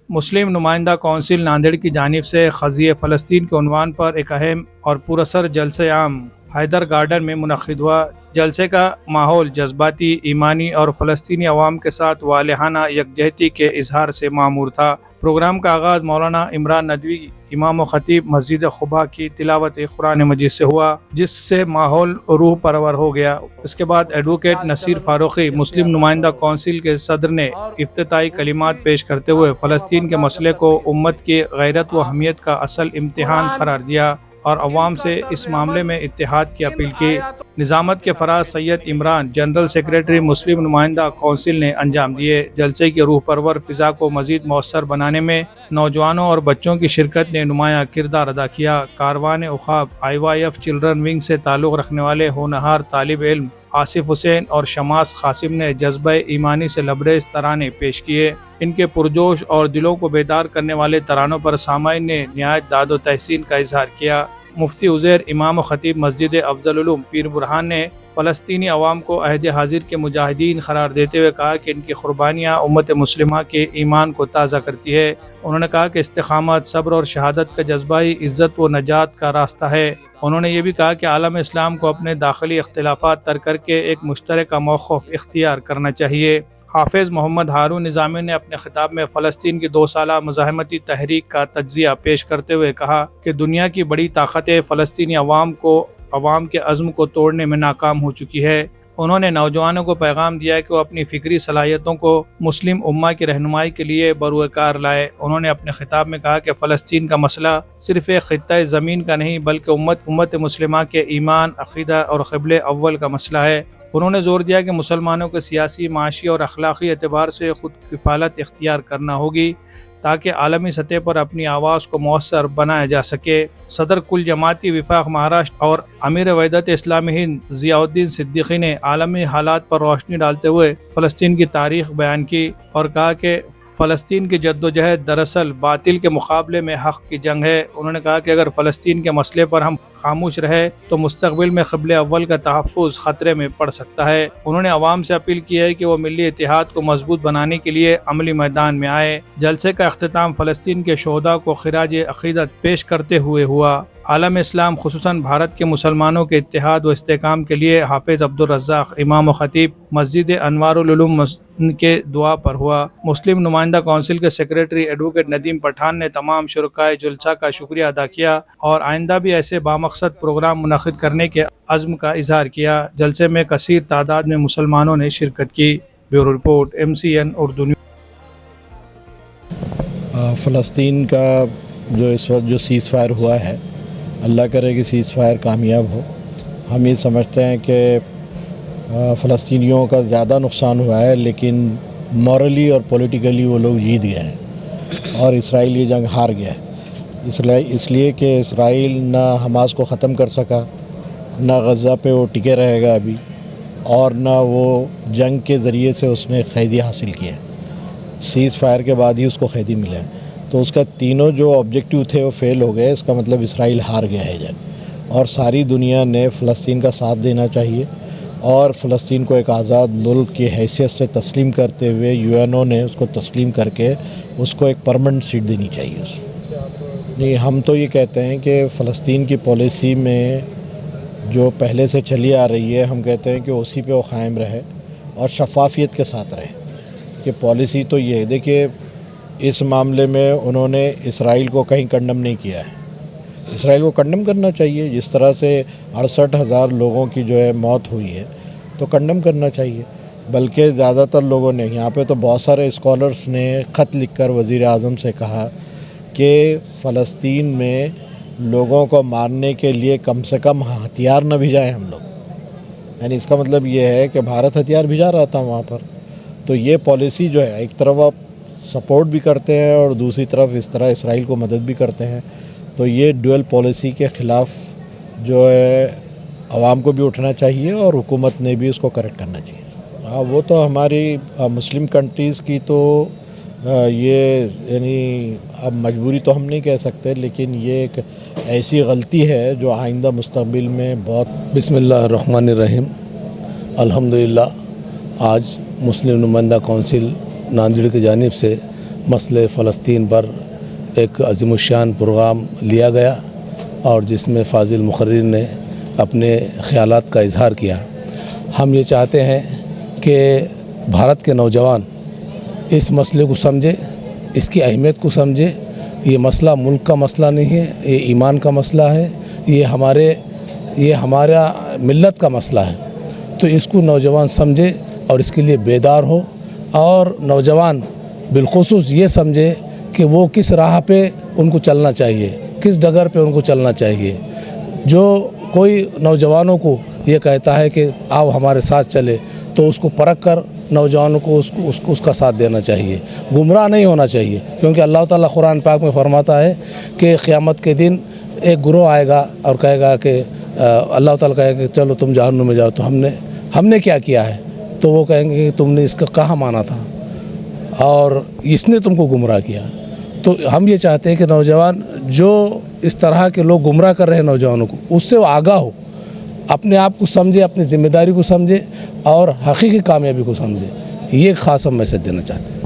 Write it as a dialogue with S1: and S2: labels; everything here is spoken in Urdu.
S1: مسلم نمائندہ کونسل ناندیڑ کی جانب سے قضیہ فلسطین کے عنوان پر ایک اہم اور پراثر جلسہ عام حیدر گارڈن میں منعقد ہوا۔ جلسے کا ماحول جذباتی، ایمانی اور فلسطینی عوام کے ساتھ والہانہ یکجہتی کے اظہار سے معمور تھا۔ پروگرام کا آغاز مولانا عمران ندوی امام و خطیب مسجد قباء کی تلاوت قرآن مجید سے ہوا، جس سے ماحول روح پرور ہو گیا۔ اس کے بعد ایڈوکیٹ نصیر فاروقی مسلم نمائندہ کونسل کے صدر نے افتتاحی کلمات پیش کرتے ہوئے فلسطین کے مسئلے کو امت کی غیرت و حمیت کا اصل امتحان قرار دیا اور عوام سے اس معاملے میں اتحاد کی اپیل کی۔ نظامت کے فراز سید عمران جنرل سیکریٹری مسلم نمائندہ کونسل نے انجام دیے۔ جلسے کی روح پرور فضا کو مزید مؤثر بنانے میں نوجوانوں اور بچوں کی شرکت نے نمایاں کردار ادا کیا۔ کاروان عقاب IYF چلڈرن ونگ سے تعلق رکھنے والے ہونہار طالب علم آصف حسین اور شماس قاسم نے جذبہ ایمانی سے لبریز ترانے پیش کیے۔ ان کے پرجوش اور دلوں کو بیدار کرنے والے ترانوں پر سامعین نے نہایت داد و تحسین کا اظہار کیا۔ مفتی عزیر امام و خطیب مسجد افضل العلوم پیر برہان نے فلسطینی عوام کو عہد حاضر کے مجاہدین قرار دیتے ہوئے کہا کہ ان کی قربانیاں امت مسلمہ کے ایمان کو تازہ کرتی ہے۔ انہوں نے کہا کہ استقامت، صبر اور شہادت کا جذبہ ہی عزت و نجات کا راستہ ہے۔ انہوں نے یہ بھی کہا کہ عالم اسلام کو اپنے داخلی اختلافات ترک کر کے ایک مشترکہ موقف اختیار کرنا چاہیے۔ حافظ محمد ہارون نظامی نے اپنے خطاب میں فلسطین کی 2 سالہ مزاحمتی تحریک کا تجزیہ پیش کرتے ہوئے کہا کہ دنیا کی بڑی طاقتیں فلسطینی عوام کے عزم کو توڑنے میں ناکام ہو چکی ہے۔ انہوں نے نوجوانوں کو پیغام دیا کہ وہ اپنی فکری صلاحیتوں کو مسلم امہ کی رہنمائی کے لیے بروئے کار لائے۔ انہوں نے اپنے خطاب میں کہا کہ فلسطین کا مسئلہ صرف ایک خطہ زمین کا نہیں بلکہ امت مسلمہ کے ایمان، عقیدہ اور قبلہ اول کا مسئلہ ہے۔ انہوں نے زور دیا کہ مسلمانوں کو سیاسی، معاشی اور اخلاقی اعتبار سے خود کفالت اختیار کرنا ہوگی تاکہ عالمی سطح پر اپنی آواز کو مؤثر بنایا جا سکے۔ صدر کل جماعتی وفاق مہاراشٹر اور امیر وحدت اسلامی ہند ضیاء الدین صدیقی نے عالمی حالات پر روشنی ڈالتے ہوئے فلسطین کی تاریخ بیان کی اور کہا کہ فلسطین کی جدوجہد دراصل باطل کے مقابلے میں حق کی جنگ ہے۔ انہوں نے کہا کہ اگر فلسطین کے مسئلے پر ہم خاموش رہے تو مستقبل میں قبلہ اول کا تحفظ خطرے میں پڑ سکتا ہے۔ انہوں نے عوام سے اپیل کی ہے کہ وہ ملی اتحاد کو مضبوط بنانے کے لیے عملی میدان میں آئے۔ جلسے کا اختتام فلسطین کے شہداء کو خراج عقیدت پیش کرتے ہوئے ہوا۔ عالم اسلام خصوصاً بھارت کے مسلمانوں کے اتحاد و استحکام کے لیے حافظ عبدالرزاق امام و خطیب مسجد انوار العلوم کے دعا پر ہوا۔ مسلم نمائندہ کونسل کے سیکریٹری ایڈوکیٹ ندیم پٹھان نے تمام شرکائے جلسہ کا شکریہ ادا کیا اور آئندہ بھی ایسے بامقصد پروگرام منعقد کرنے کے عزم کا اظہار کیا۔ جلسے میں کثیر تعداد میں مسلمانوں نے شرکت کی۔ Bureau report MCN Urdu news.
S2: فلسطین کا جو اس وقت جو سیز فائر ہوا ہے، اللہ کرے کہ سیز فائر کامیاب ہو۔ ہم یہ سمجھتے ہیں کہ فلسطینیوں کا زیادہ نقصان ہوا ہے، لیکن مورلی اور پولیٹیکلی وہ لوگ جیت گئے ہیں اور اسرائیل یہ جنگ ہار گیا ہے۔ اس لیے کہ اسرائیل نہ حماس کو ختم کر سکا، نہ غزہ پہ وہ ٹکے رہے گا ابھی، اور نہ وہ جنگ کے ذریعے سے اس نے قیدی حاصل کیا ہے۔ سیز فائر کے بعد ہی اس کو قیدی ملا ہے، تو اس کا تینوں جو آبجیکٹیو تھے وہ فیل ہو گئے۔ اس کا مطلب اسرائیل ہار گیا ہے جنگ، اور ساری دنیا نے فلسطین کا ساتھ دینا چاہیے اور فلسطین کو ایک آزاد ملک کی حیثیت سے تسلیم کرتے ہوئے UNO نے اس کو تسلیم کر کے اس کو ایک پرمنٹ سیٹ دینی چاہیے۔ نہیں، ہم تو یہ کہتے ہیں کہ فلسطین کی پالیسی میں جو پہلے سے چلی آ رہی ہے، ہم کہتے ہیں کہ اسی پہ وہ قائم رہے اور شفافیت کے ساتھ رہے۔ کہ پالیسی تو یہ ہے، دیکھیے اس معاملے میں انہوں نے اسرائیل کو کہیں کنڈم نہیں کیا ہے۔ اسرائیل کو کنڈم کرنا چاہیے، جس طرح سے 68,000 لوگوں کی جو ہے موت ہوئی ہے تو کنڈم کرنا چاہیے۔ بلکہ زیادہ تر لوگوں نے، یہاں پہ تو بہت سارے اسکالرس نے خط لکھ کر وزیر اعظم سے کہا کہ فلسطین میں لوگوں کو مارنے کے لیے کم سے کم ہتھیار نہ بھیجائیں ہم لوگ۔ یعنی اس کا مطلب یہ ہے کہ بھارت ہتھیار بھیجا رہا تھا وہاں پر۔ تو یہ پالیسی جو ہے، ایک طرف آپ سپورٹ بھی کرتے ہیں اور دوسری طرف اس طرح اسرائیل کو مدد بھی کرتے ہیں، تو یہ ڈوئل پالیسی کے خلاف جو ہے عوام کو بھی اٹھنا چاہیے اور حکومت نے بھی اس کو کریکٹ کرنا چاہیے۔ وہ تو ہماری مسلم کنٹریز کی تو یہ یعنی اب مجبوری تو ہم نہیں کہہ سکتے، لیکن یہ ایک ایسی غلطی ہے جو آئندہ مستقبل میں بہت۔
S3: بسم اللہ الرحمن الرحیم۔ الحمدللہ آج مسلم نمائندہ کونسل ناندیڑ کی جانب سے مسئلہ فلسطین پر ایک عظیم الشان پروگرام لیا گیا اور جس میں فاضل مقرر نے اپنے خیالات کا اظہار کیا۔ ہم یہ چاہتے ہیں کہ بھارت کے نوجوان اس مسئلے کو سمجھے، اس کی اہمیت کو سمجھے۔ یہ مسئلہ ملک کا مسئلہ نہیں ہے، یہ ایمان کا مسئلہ ہے، یہ ہمارا ملت کا مسئلہ ہے۔ تو اس کو نوجوان سمجھے اور اس کے لیے بیدار ہو، اور نوجوان بالخصوص یہ سمجھے کہ وہ کس راہ پہ ان کو چلنا چاہیے، کس ڈگر پہ ان کو چلنا چاہیے۔ جو کوئی نوجوانوں کو یہ کہتا ہے کہ آؤ ہمارے ساتھ چلے، تو اس کو پرکھ کر نوجوانوں کو اس کا ساتھ دینا چاہیے، گمراہ نہیں ہونا چاہیے، کیونکہ اللہ تعالیٰ قرآن پاک میں فرماتا ہے کہ قیامت کے دن ایک گروہ آئے گا اور کہے گا کہ اللہ تعالیٰ کہے گا کہ چلو تم جہنم میں جاؤ، تو ہم نے کیا کیا ہے؟ تو وہ کہیں گے کہ تم نے اس کا کہاں مانا تھا اور اس نے تم کو گمراہ کیا۔ تو ہم یہ چاہتے ہیں کہ نوجوان جو اس طرح کے لوگ گمراہ کر رہے ہیں نوجوانوں کو، اس سے وہ آگاہ ہو، اپنے آپ کو سمجھے، اپنی ذمہ داری کو سمجھے اور حقیقی کامیابی کو سمجھے۔ یہ ایک خاص ہم میسج دینا چاہتے ہیں۔